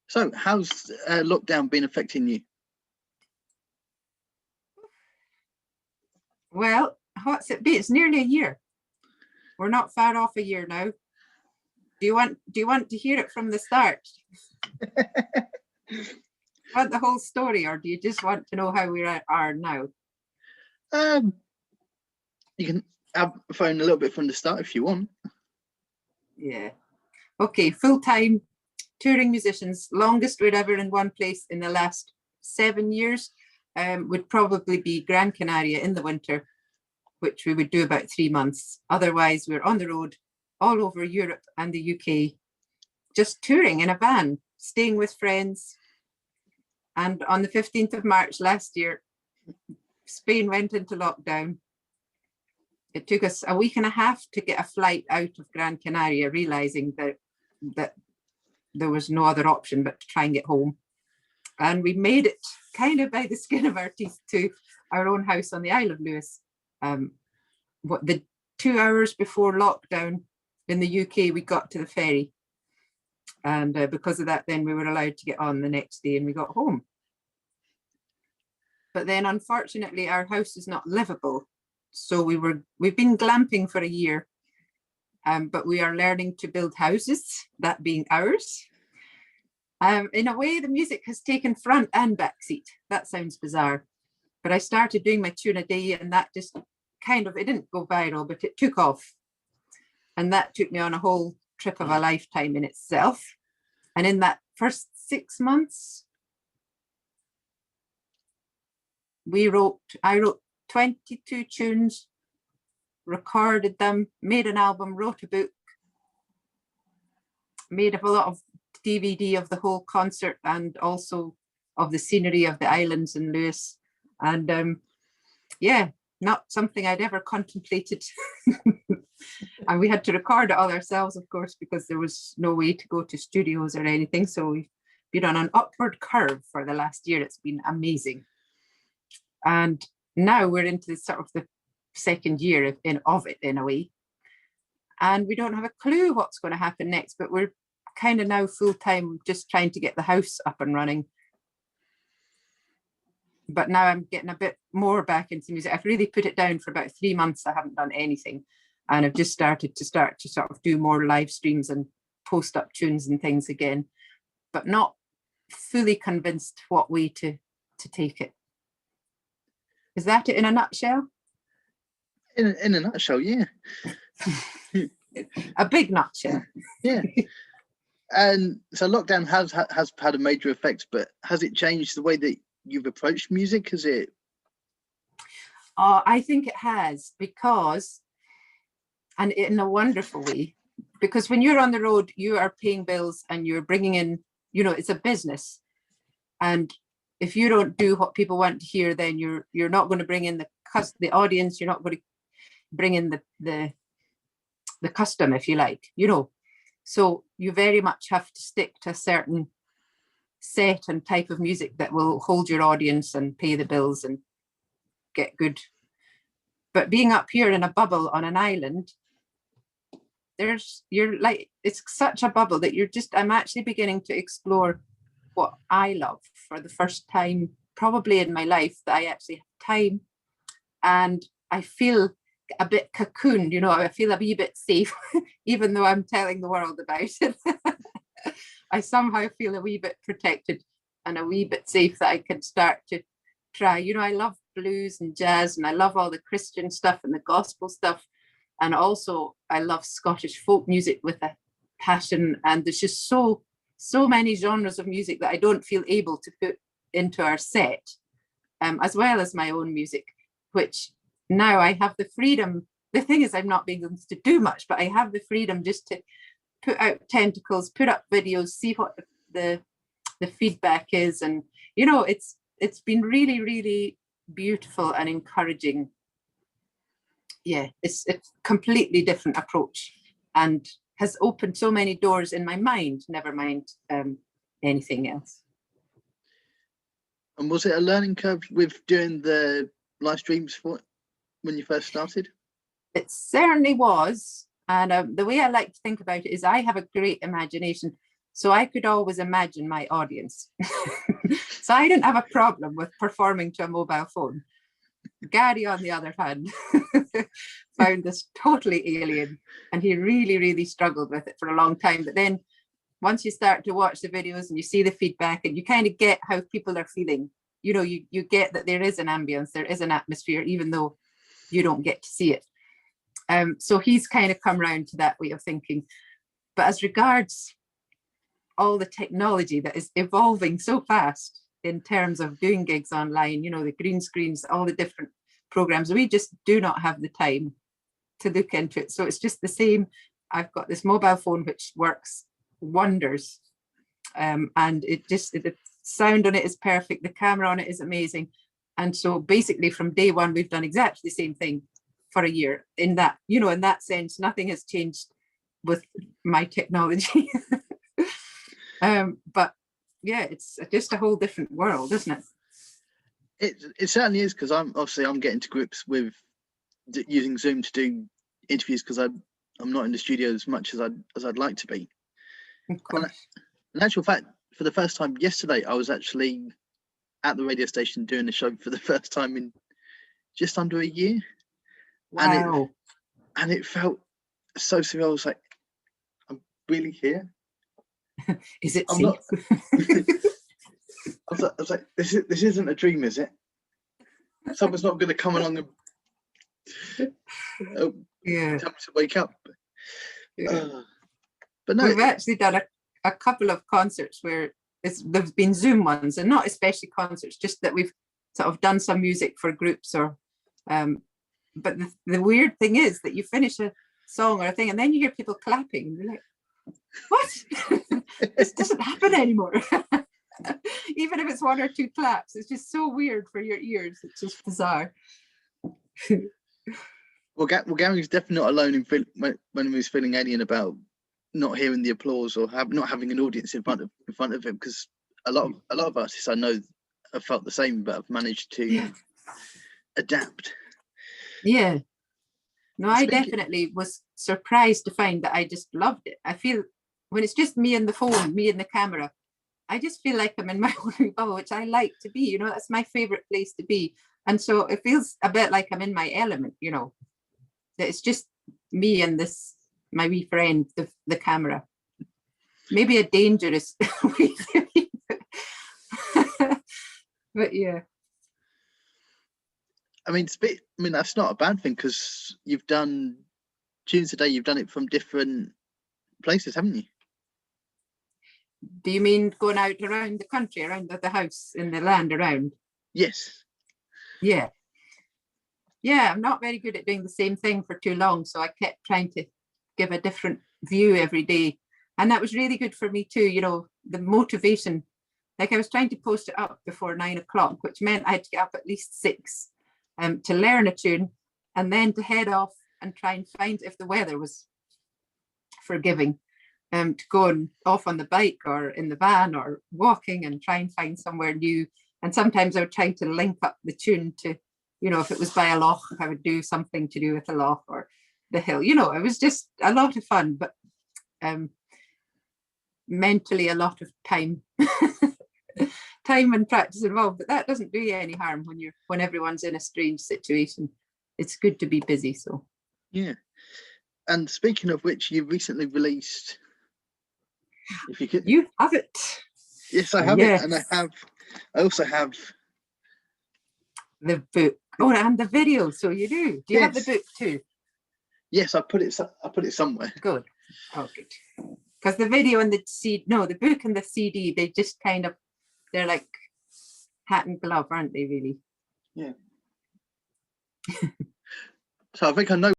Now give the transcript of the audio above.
So how's lockdown been affecting you? Well, what's it be? It's nearly a year. We're not far off a year now. Do you want to hear it from the start? Want the whole story, or do you just want to know how we are now? You can have a phone a little bit from the start if you want. Yeah. Okay, full-time touring musicians, longest we're ever in one place in the last 7 years would probably be Gran Canaria in the winter, which we would do about 3 months. Otherwise, we're on the road all over Europe and the UK, just touring in a van, staying with friends. And on the 15th of March last year, Spain went into lockdown. It took us a week and a half to get a flight out of Gran Canaria, realizing that there was no other option but to try and get home. And we made it kind of by the skin of our teeth to our own house on the Isle of Lewis. The 2 hours before lockdown in the UK, we got to the ferry. And because of that, then we were allowed to get on the next day and we got home. But then unfortunately, our house is not livable. So we've been glamping for a year, but we are learning to build houses, that being ours. In a way, the music has taken front and back seat. That sounds bizarre, but I started doing my tune a day, and that just it didn't go viral, but it took off. And that took me on a whole trip of a lifetime in itself. And in that first 6 months, I wrote 22 tunes, recorded them, made an album, wrote a book, made a lot of DVD of the whole concert and also of the scenery of the islands in Lewis. And yeah, not something I'd ever contemplated. And we had to record it all ourselves, of course, because there was no way to go to studios or anything. So we've been on an upward curve for the last year. It's been amazing. And now we're into sort of the second year of it in a way. And we don't have a clue what's going to happen next, but we're kind of now full-time just trying to get the house up and running. But now I'm getting a bit more back into music. I've really put it down for about 3 months. I haven't done anything. And I've just started to sort of do more live streams and post up tunes and things again, but not fully convinced what way to take it. Is that it in a nutshell? In a nutshell, yeah. A big nutshell. Yeah. And so lockdown has had a major effect, but has it changed the way that you've approached music? Has it? I think it has, because, and in a wonderful way, because when you're on the road, you are paying bills and you're bringing in, it's a business. And if you don't do what people want to hear, then you're not going to bring in the audience. You're not going to bring in the custom, if you like, So you very much have to stick to a certain set and type of music that will hold your audience and pay the bills and get good. But being up here in a bubble on an island, it's such a bubble that I'm actually beginning to explore what I love for the first time, probably in my life, that I actually have time. And I feel a bit cocooned, I feel a wee bit safe, even though I'm telling the world about it. I somehow feel a wee bit protected and a wee bit safe that I can start to try. I love blues and jazz, and I love all the Christian stuff and the gospel stuff. And also I love Scottish folk music with a passion. And there's just so many genres of music that I don't feel able to put into our set, as well as my own music, which now I have the freedom. The thing is, I'm not being able to do much, but I have the freedom just to put out tentacles, put up videos, see what the feedback is. And, it's been really, really beautiful and encouraging. Yeah, it's a completely different approach and has opened so many doors in my mind, never mind anything else. And was it a learning curve with doing the live streams when you first started? It certainly was. And the way I like to think about it is I have a great imagination. So I could always imagine my audience. So I didn't have a problem with performing to a mobile phone. Gary, on the other hand, found this totally alien, and he really, really struggled with it for a long time. But then once you start to watch the videos and you see the feedback and you kind of get how people are feeling, you know, you get that there is an ambience, there is an atmosphere, even though you don't get to see it. So he's kind of come round to that way of thinking. But as regards all the technology that is evolving so fast in terms of doing gigs online, you know, the green screens, all the different programs, we just do not have the time to look into it. So it's just the same. I've got this mobile phone which works wonders, and the sound on it is perfect, the camera on it is amazing. And so basically from day one we've done exactly the same thing for a year. In that, you know, in that sense, nothing has changed with my technology. But yeah, it's just a whole different world, isn't it? It certainly is, because I'm getting to grips with using Zoom to do interviews, because I'm not in the studio as much as I'd like to be. Of course. And in actual fact, for the first time yesterday, I was actually at the radio station doing the show for the first time in just under a year. Wow. And it felt so surreal. I was like, I'm really here. Is it I'm safe? I was like, this isn't a dream, is it? Someone's not going to come along and tell me to wake up. But no, we've actually done a couple of concerts where there's been Zoom ones, and not especially concerts, just that we've sort of done some music for groups, or but the weird thing is that you finish a song or a thing and then you hear people clapping and you're like, what? This doesn't happen anymore. Even if it's one or two claps, it's just so weird for your ears. It's just bizarre. Well, Gary's definitely not alone in when he was feeling alien about not hearing the applause or not having an audience in front of him, because a lot of artists I know have felt the same, but have managed to adapt. Yeah. No, I definitely was surprised to find that I just loved it. I feel when it's just me and the phone, me and the camera, I just feel like I'm in my own bubble, which I like to be, you know, that's my favorite place to be. And so it feels a bit like I'm in my element, you know, that it's just me and my wee friend, the camera. Maybe a dangerous way to be, but yeah. I mean, that's not a bad thing, because you've done tunes today. You've done it from different places, haven't you? Do you mean going out around the country, around the house, in the land around? Yes. Yeah. Yeah, I'm not very good at doing the same thing for too long, so I kept trying to give a different view every day. And that was really good for me too, you know, the motivation. Like I was trying to post it up before 9 o'clock, which meant I had to get up at least 6 to learn a tune, and then to head off and try and find, if the weather was forgiving, to go off on the bike or in the van or walking and try and find somewhere new. And sometimes I would try to link up the tune to, you know, if it was by a loch, I would do something to do with the loch or the hill. You know, it was just a lot of fun, but mentally a lot of time. Time and practice involved, but that doesn't do you any harm when everyone's in a strange situation. It's good to be busy. So yeah. And speaking of which, you recently released, if you could, you have it. Yes, I have it, and I also have the book. Oh, and the video. So you do you have the book too? Yes, I put it somewhere. Good. Oh, good. Because the video and the book and the CD, they just kind of, they're like hat and glove, aren't they, really? Yeah. So I think I know